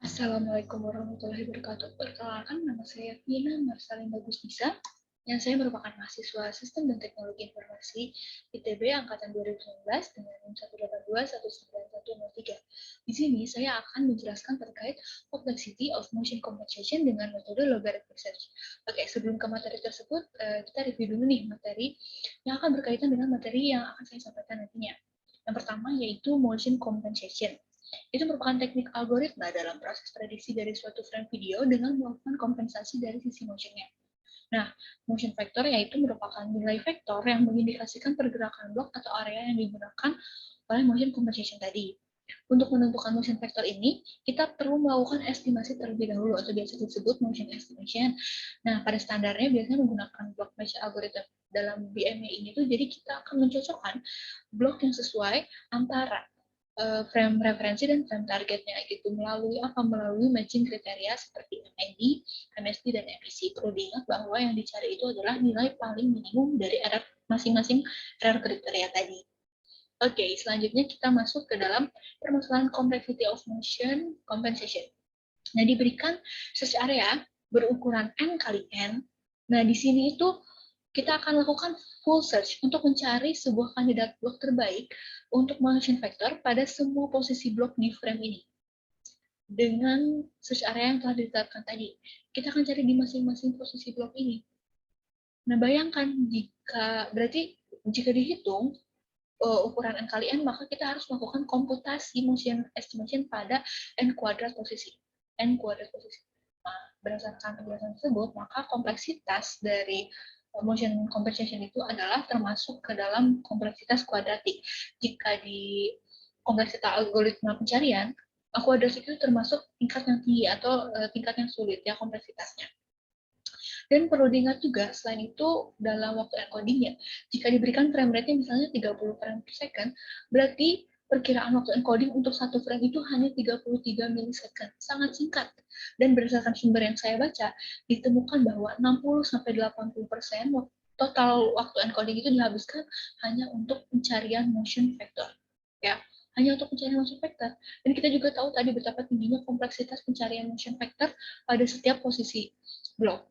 Assalamualaikum warahmatullahi wabarakatuh. Perkenalkan, nama saya Nina Marsalin Bagus Bisa, yang saya merupakan mahasiswa Sistem dan Teknologi Informasi ITB Angkatan 2019 dengan NIM 182191103. Di sini saya akan menjelaskan terkait complexity of motion compensation dengan metode logarithmic search. Oke, sebelum ke materi tersebut, kita review dulu nih materi yang akan berkaitan dengan materi yang akan saya sampaikan nantinya. Yang pertama yaitu motion compensation. Itu merupakan teknik algoritma dalam proses prediksi dari suatu frame video dengan melakukan kompensasi dari sisi motionnya. Nah, motion vector yaitu merupakan nilai vektor yang mengindikasikan pergerakan blok atau area yang digunakan oleh motion compensation tadi. Untuk menentukan motion vector ini, kita perlu melakukan estimasi terlebih dahulu atau biasa disebut motion estimation. Nah, pada standarnya biasanya menggunakan block mesh algorithm dalam BME ini tuh, jadi kita akan mencocokkan blok yang sesuai antara frame referensi dan frame targetnya gitu melalui matching kriteria seperti MID, MSD dan MPC. Perlu diingat bahwa yang dicari itu adalah nilai paling minimum dari error masing-masing error kriteria tadi. Oke, selanjutnya kita masuk ke dalam permasalahan complexity of motion compensation. Nah, diberikan search area berukuran n kali n. Nah, di sini itu kita akan lakukan full search untuk mencari sebuah kandidat blok terbaik untuk motion vector pada semua posisi blok di frame ini. Dengan search area yang telah ditetapkan tadi, kita akan cari di masing-masing posisi blok ini. Nah, bayangkan jika dihitung ukuran n kali n, maka kita harus melakukan komputasi motion estimation pada n kuadrat posisi. Nah, berdasarkan penjelasan tersebut, maka kompleksitas dari motion compensation itu adalah termasuk ke dalam kompleksitas kuadratik. Jika di kompleksitas algoritma pencarian, kuadratik itu termasuk tingkat yang tinggi atau tingkat yang sulit ya kompleksitasnya. Dan perlu diingat juga, selain itu dalam waktu encodingnya, jika diberikan frame rate-nya misalnya 30 frame per second, berarti perkiraan waktu encoding untuk satu frame itu hanya 33 milisecond, sangat singkat. Dan berdasarkan sumber yang saya baca, ditemukan bahwa 60-80% total waktu encoding itu dihabiskan hanya untuk pencarian motion vector. Ya, hanya untuk pencarian motion vector. Dan kita juga tahu tadi betapa tingginya kompleksitas pencarian motion vector pada setiap posisi blok.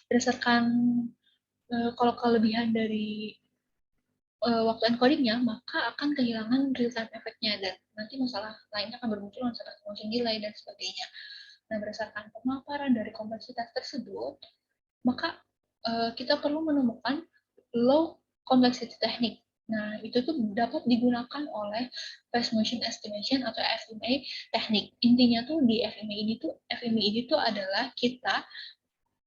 Berdasarkan kalau kelebihan dari waktu encodingnya, maka akan kehilangan real-time efeknya, dan nanti masalah lainnya akan bermunculan seperti motion delay dan sebagainya. Nah, berdasarkan pemaparan dari kompleksitas tersebut, maka kita perlu menemukan low complexity technique. Nah, itu tuh dapat digunakan oleh phase motion estimation atau FMA teknik. Intinya tuh di FMA ini tuh adalah kita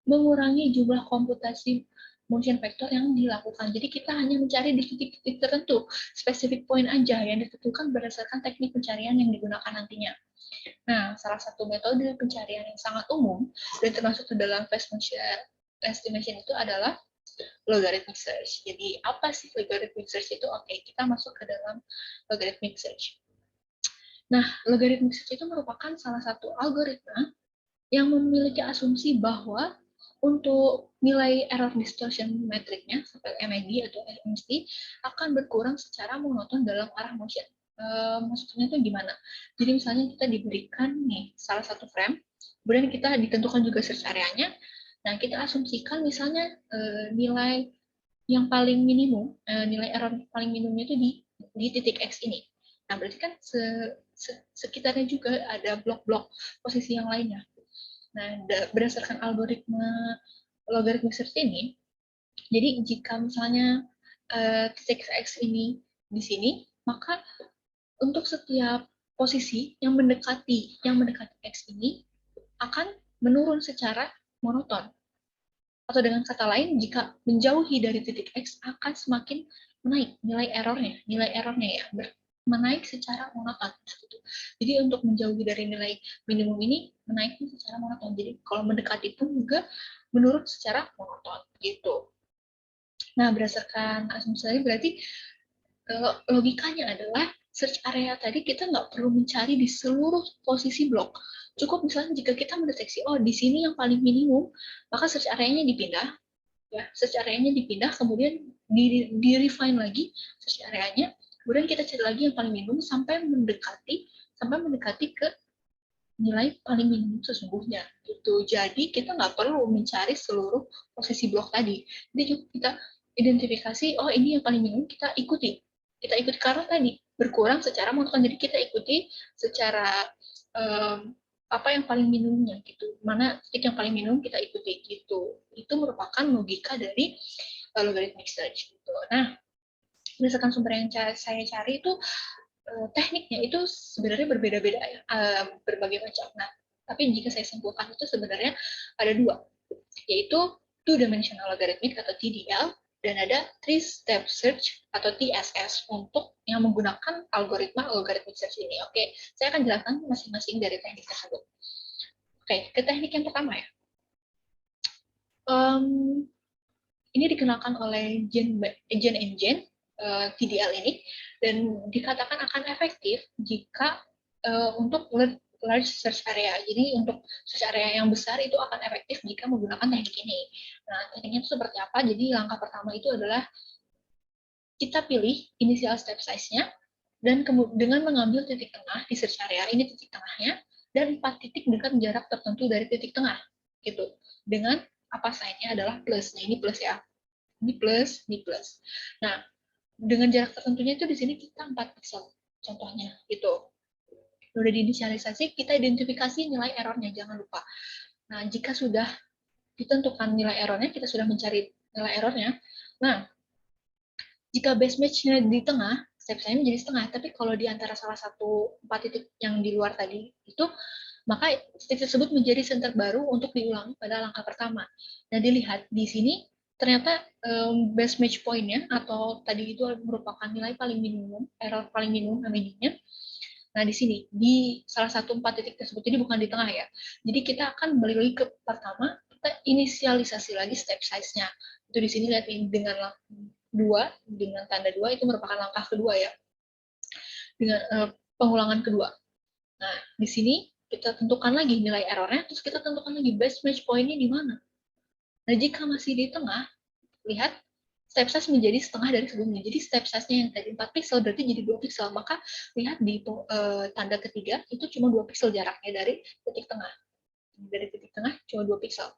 mengurangi jumlah komputasi motion vector yang dilakukan. Jadi kita hanya mencari di titik-titik tertentu, spesifik point aja yang ditentukan berdasarkan teknik pencarian yang digunakan nantinya. Nah, salah satu metode pencarian yang sangat umum dan termasuk ke dalam phase motion estimation itu adalah logarithmic search. Jadi apa sih logarithmic search itu? Oke, kita masuk ke dalam logarithmic search. Nah, logarithmic search itu merupakan salah satu algoritma yang memiliki asumsi bahwa untuk nilai error distortion metriknya, seperti MID atau MSD, akan berkurang secara monoton dalam arah motion. Maksudnya itu gimana? Jadi misalnya kita diberikan nih salah satu frame, kemudian kita ditentukan juga search area-nya. Nah, kita asumsikan misalnya nilai yang paling minimum, nilai error paling minimumnya itu di titik X ini. Nah, berarti kan sekitarnya juga ada blok-blok posisi yang lainnya. Nah, berdasarkan algoritma logarithmic search ini, jadi jika misalnya titik X ini di sini, maka untuk setiap posisi yang mendekati X ini akan menurun secara monoton. Atau dengan kata lain, jika menjauhi dari titik X akan semakin menaik nilai errornya ya, menaik secara monoton. Jadi untuk menjauhi dari nilai minimum ini menaiknya secara monoton. Jadi kalau mendekati pun juga menurun secara monoton gitu. Nah, berdasarkan asumsi tadi berarti logikanya adalah search area tadi kita nggak perlu mencari di seluruh posisi blok. Cukup misalnya jika kita mendeteksi, oh di sini yang paling minimum, maka search area-nya dipindah, ya search area-nya dipindah, kemudian di refine lagi search area-nya, kemudian kita cari lagi yang paling minimum sampai mendekati ke nilai paling minimum sesungguhnya gitu. Jadi kita nggak perlu mencari seluruh posisi blok tadi. Jadi cukup kita identifikasi, oh ini yang paling minimum, kita ikuti. Kita ikuti karena tadi berkurang secara monoton. Jadi kita ikuti secara apa yang paling minimumnya gitu. Mana titik yang paling minimum kita ikuti gitu. Itu merupakan logika dari logarithmic search gitu. Nah, berdasarkan sumber yang saya cari itu tekniknya itu sebenarnya berbeda-beda ya, berbagai macam. Nah, tapi jika saya simpulkan itu sebenarnya ada dua, yaitu two-dimensional logarithmic atau TDL, dan ada three-step search atau TSS untuk yang menggunakan algoritma logarithmic search ini. Oke, saya akan jelaskan masing-masing dari teknik tersebut. Oke, ke teknik yang pertama ya. Ini dikenalkan oleh Jane and Jane, TDL ini, dan dikatakan akan efektif jika untuk large search area. Jadi untuk search area yang besar itu akan efektif jika menggunakan teknik ini. Nah, tekniknya itu seperti apa? Jadi langkah pertama itu adalah kita pilih initial step size-nya, dan dengan mengambil titik tengah di search area, ini titik tengahnya, dan 4 titik dengan jarak tertentu dari titik tengah. Gitu. Dengan apa sign-nya adalah plus. Nah, ini plus ya. Ini plus, ini plus. Nah, dengan jarak tertentunya itu di sini kita 4 pixel. Contohnya, gitu. Udah diinisialisasi, kita identifikasi nilai errornya, jangan lupa. Nah, jika sudah ditentukan nilai errornya, kita sudah mencari nilai errornya. Nah, jika base match-nya di tengah, step saya menjadi setengah. Tapi kalau di antara salah satu 4 titik yang di luar tadi itu, maka titik tersebut menjadi center baru untuk diulangi pada langkah pertama. Nah, dilihat di sini ternyata base match point-nya atau tadi itu merupakan nilai paling minimum, error paling minimum namanya. Nah, di sini di salah satu 4 titik tersebut, ini bukan di tengah ya. Jadi kita akan balik lagi ke pertama, kita inisialisasi lagi step size-nya. Itu di sini lihat dengan dengan tanda 2 itu merupakan langkah kedua ya. Dengan pengulangan kedua. Nah, di sini kita tentukan lagi nilai errornya, terus kita tentukan lagi base match point-nya di mana. Nah, jika masih di tengah, lihat step size menjadi setengah dari sebelumnya. Jadi step size-nya yang tadi 4 pixel berarti jadi 2 pixel. Maka lihat di tanda ketiga itu cuma 2 pixel jaraknya dari titik tengah. Dari titik tengah cuma 2 pixel.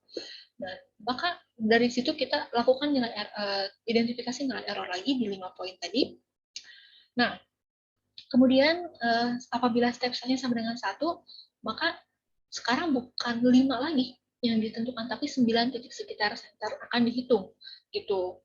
Nah, maka dari situ kita lakukan nilai identifikasi nilai error lagi di 5 poin tadi. Nah, kemudian apabila step size-nya sama dengan 1, maka sekarang bukan 5 lagi yang ditentukan, tapi 9 titik sekitar center akan dihitung. Gitu.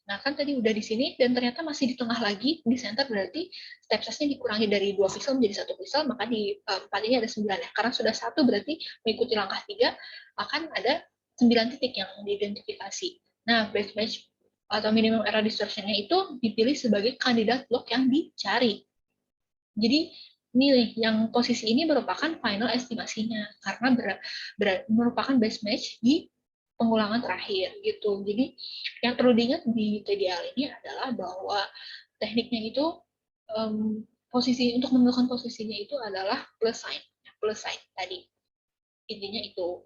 Nah, kan tadi udah di sini, dan ternyata masih di tengah lagi, di center berarti step size-nya dikurangi dari 2 pixel menjadi 1 pixel, maka di 4 ini ada 9 ya. Karena sudah 1 berarti mengikuti langkah 3, akan ada 9 titik yang diidentifikasi. Nah, base match atau minimum error distortion-nya itu dipilih sebagai kandidat blok yang dicari. Jadi nih yang posisi ini merupakan final estimasinya karena merupakan base match di pengulangan terakhir gitu. Jadi yang perlu diingat di TDL ini adalah bahwa tekniknya itu posisi untuk menentukan posisinya itu adalah plus sign tadi. Intinya itu.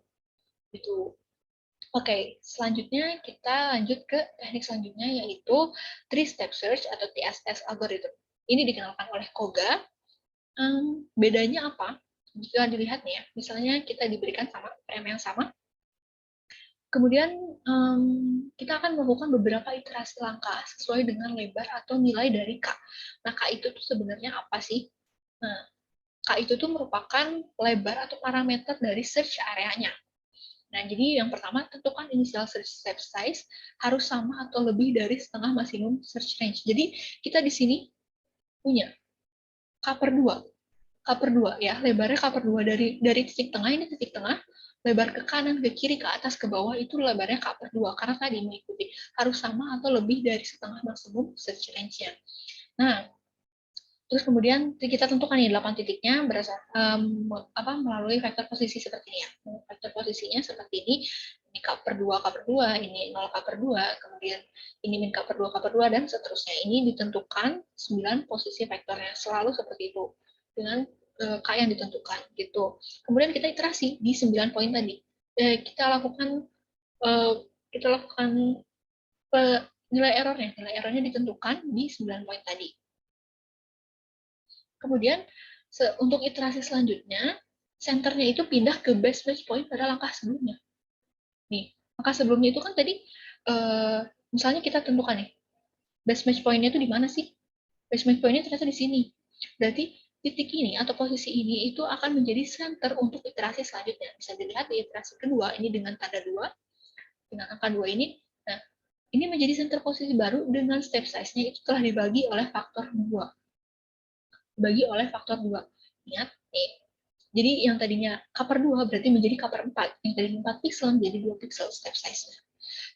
Oke, selanjutnya kita lanjut ke teknik selanjutnya yaitu three step search atau TSS algorithm. Ini dikenalkan oleh Koga. Bedanya apa? Jika dilihat nih ya, misalnya kita diberikan frame yang sama, kemudian kita akan melakukan beberapa iterasi langkah sesuai dengan lebar atau nilai dari K. Nah, K itu tuh sebenarnya apa sih? Nah, K itu tuh merupakan lebar atau parameter dari search area-nya. Nah, jadi yang pertama, tentukan initial search step size harus sama atau lebih dari setengah maksimum search range. Jadi, kita di sini punya K per 2. K per 2 ya, lebarnya K per 2 dari titik tengah, ini titik tengah, lebar ke kanan, ke kiri, ke atas, ke bawah itu lebarnya K per 2 karena tadi mengikuti harus sama atau lebih dari setengah maksimum search range-nya. Nah, terus kemudian kita tentukan nih 8 titiknya melalui vektor posisi seperti ini ya. Vektor posisinya seperti ini K per 2, K per 2, ini 0 K per 2, kemudian ini min K per 2, K per 2, dan seterusnya. Ini ditentukan 9 posisi vektornya, selalu seperti itu. Dengan K yang ditentukan gitu. Kemudian kita iterasi di 9 poin tadi. Kita lakukan nilai errornya ditentukan di 9 poin tadi. Kemudian untuk iterasi selanjutnya senternya itu pindah ke base match point pada langkah sebelumnya. Nih, langkah sebelumnya itu kan tadi, misalnya kita tentukan nih, base match point-nya itu di mana sih? Base match point-nya ternyata di sini. Berarti titik ini atau posisi ini itu akan menjadi center untuk iterasi selanjutnya. Bisa dilihat di iterasi kedua, ini dengan tanda 2, dengan angka 2 ini. Nah, ini menjadi center posisi baru dengan step size-nya itu telah dibagi oleh faktor 2. Dibagi oleh faktor 2. Ingat, nih. Jadi yang tadinya cover 2 berarti menjadi cover 4. Yang tadinya 4 pixel menjadi 2 pixel step size-nya.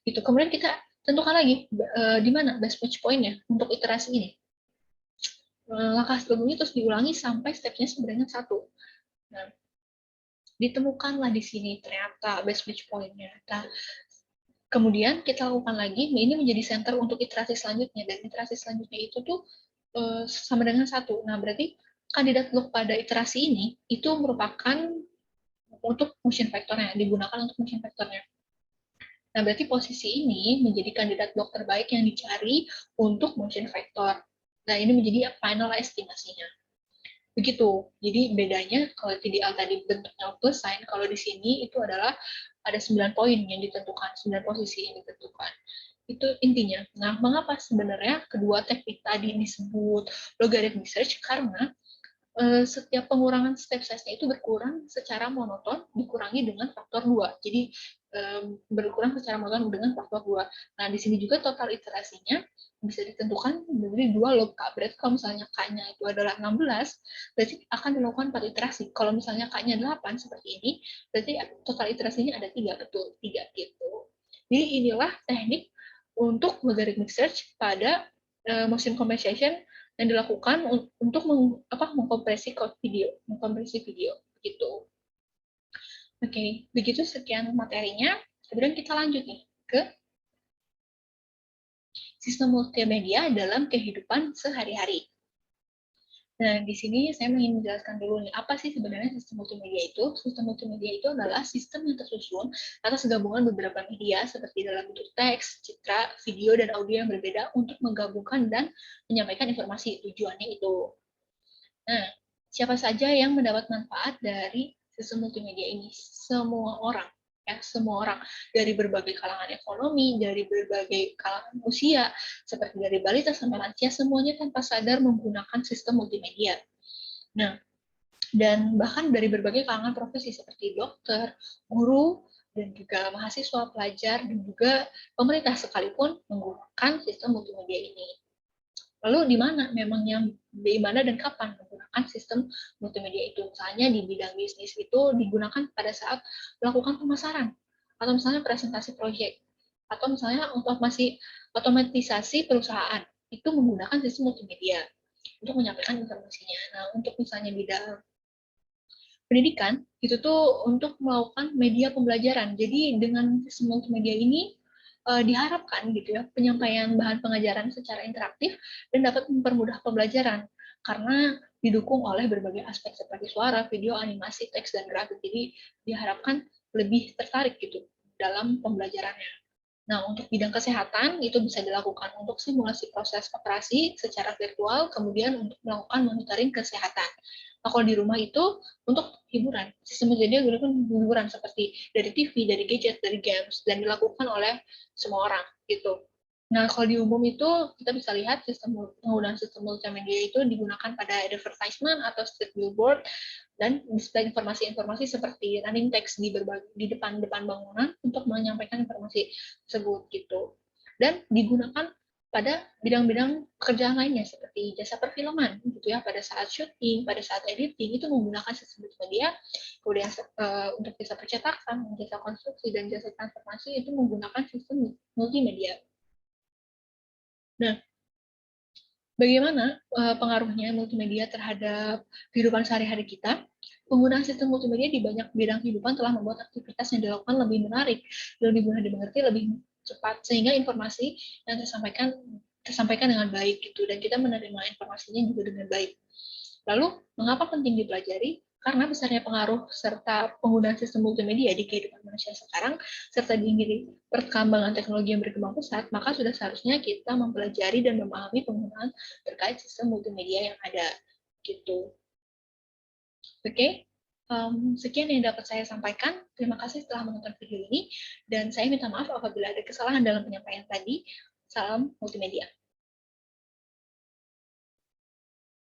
Gitu. Kemudian kita tentukan lagi di mana base match point-nya untuk iterasi ini. Langkah sebelumnya terus diulangi sampai step-nya sebenarnya 1. Nah, ditemukanlah di sini ternyata base match point-nya. Nah, kemudian kita lakukan lagi, ini menjadi center untuk iterasi selanjutnya, dan iterasi selanjutnya itu tuh sama dengan 1. Nah, berarti kandidat lock pada iterasi ini itu merupakan untuk motion vectornya, digunakan untuk motion vectornya. Nah, berarti posisi ini menjadi kandidat block terbaik yang dicari untuk motion vector. Nah, ini menjadi final estimasinya. Begitu. Jadi bedanya kalau TDL tadi bentuknya plus sign, kalau di sini itu adalah ada 9 poin yang ditentukan, 9 posisi yang ditentukan. Itu intinya. Nah, mengapa sebenarnya kedua teknik tadi disebut logarithmic search? Karena setiap pengurangan step size-nya itu berkurang secara monoton, dikurangi dengan faktor 2. Jadi berkurang secara monoton dengan faktor 2. Nah, di sini juga total iterasinya bisa ditentukan dari 2 log K. Berarti kalau misalnya K-nya itu adalah 16, berarti akan dilakukan 4 iterasi. Kalau misalnya K-nya 8 seperti ini, berarti total iterasinya ada 3, betul, 3 gitu. Jadi inilah teknik untuk logarithmic search pada motion compensation yang dilakukan untuk mengkompresi video gitu. Oke, begitu sekian materinya. Kemudian kita lanjut nih ke sistem multimedia dalam kehidupan sehari-hari. Nah, di sini saya ingin menjelaskan dulu nih, apa sih sebenarnya sistem multimedia itu? Sistem multimedia itu adalah sistem yang tersusun atas gabungan beberapa media seperti dalam bentuk teks, citra, video, dan audio yang berbeda untuk menggabungkan dan menyampaikan informasi. Tujuannya itu. Nah, siapa saja yang mendapat manfaat dari sistem multimedia ini? Semua orang. Ya, semua orang. Dari berbagai kalangan ekonomi, dari berbagai kalangan usia, seperti dari balita sampai lansia, semuanya tanpa sadar menggunakan sistem multimedia. Nah, dan bahkan dari berbagai kalangan profesi seperti dokter, guru, dan juga mahasiswa, pelajar, dan juga pemerintah sekalipun menggunakan sistem multimedia ini. Lalu di mana dan kapan menggunakan sistem multimedia itu? Misalnya di bidang bisnis itu digunakan pada saat melakukan pemasaran, atau misalnya presentasi proyek, atau misalnya untuk otomatisasi perusahaan, itu menggunakan sistem multimedia untuk menyampaikan informasinya. Nah, untuk misalnya bidang pendidikan, itu tuh untuk melakukan media pembelajaran. Jadi dengan sistem multimedia ini diharapkan gitu ya penyampaian bahan pengajaran secara interaktif dan dapat mempermudah pembelajaran karena didukung oleh berbagai aspek seperti suara, video, animasi, teks, dan grafik. Jadi diharapkan lebih tertarik gitu dalam pembelajarannya. Nah, untuk bidang kesehatan itu bisa dilakukan untuk simulasi proses operasi secara virtual, kemudian untuk melakukan monitoring kesehatan. Nah, kalau di rumah itu untuk hiburan, sistem multimedia digunakan hiburan seperti dari TV, dari gadget, dari games, dan dilakukan oleh semua orang gitu. Nah, kalau di umum itu kita bisa lihat penggunaan sistem multimedia itu digunakan pada advertisement atau street billboard dan display informasi-informasi seperti running text di depan bangunan untuk menyampaikan informasi tersebut gitu. Dan digunakan pada bidang-bidang pekerjaan lainnya seperti jasa perfilman gitu ya, pada saat syuting, pada saat editing itu menggunakan sistem multimedia. Kemudian untuk jasa percetakan, jasa konstruksi, dan jasa transformasi itu menggunakan sistem multimedia. Nah, bagaimana pengaruhnya multimedia terhadap kehidupan sehari-hari kita? Penggunaan sistem multimedia di banyak bidang kehidupan telah membuat aktivitas yang dilakukan lebih menarik, lebih mudah dimengerti, lebih cepat, sehingga informasi yang tersampaikan dengan baik gitu, dan kita menerima informasinya juga dengan baik. Lalu, mengapa penting dipelajari? Karena besarnya pengaruh serta penggunaan sistem multimedia di kehidupan manusia sekarang, serta diiringi perkembangan teknologi yang berkembang pesat, maka sudah seharusnya kita mempelajari dan memahami penggunaan terkait sistem multimedia yang ada. Gitu. Oke? Sekian yang dapat saya sampaikan. Terima kasih telah menonton video ini, dan saya minta maaf apabila ada kesalahan dalam penyampaian tadi. Salam multimedia.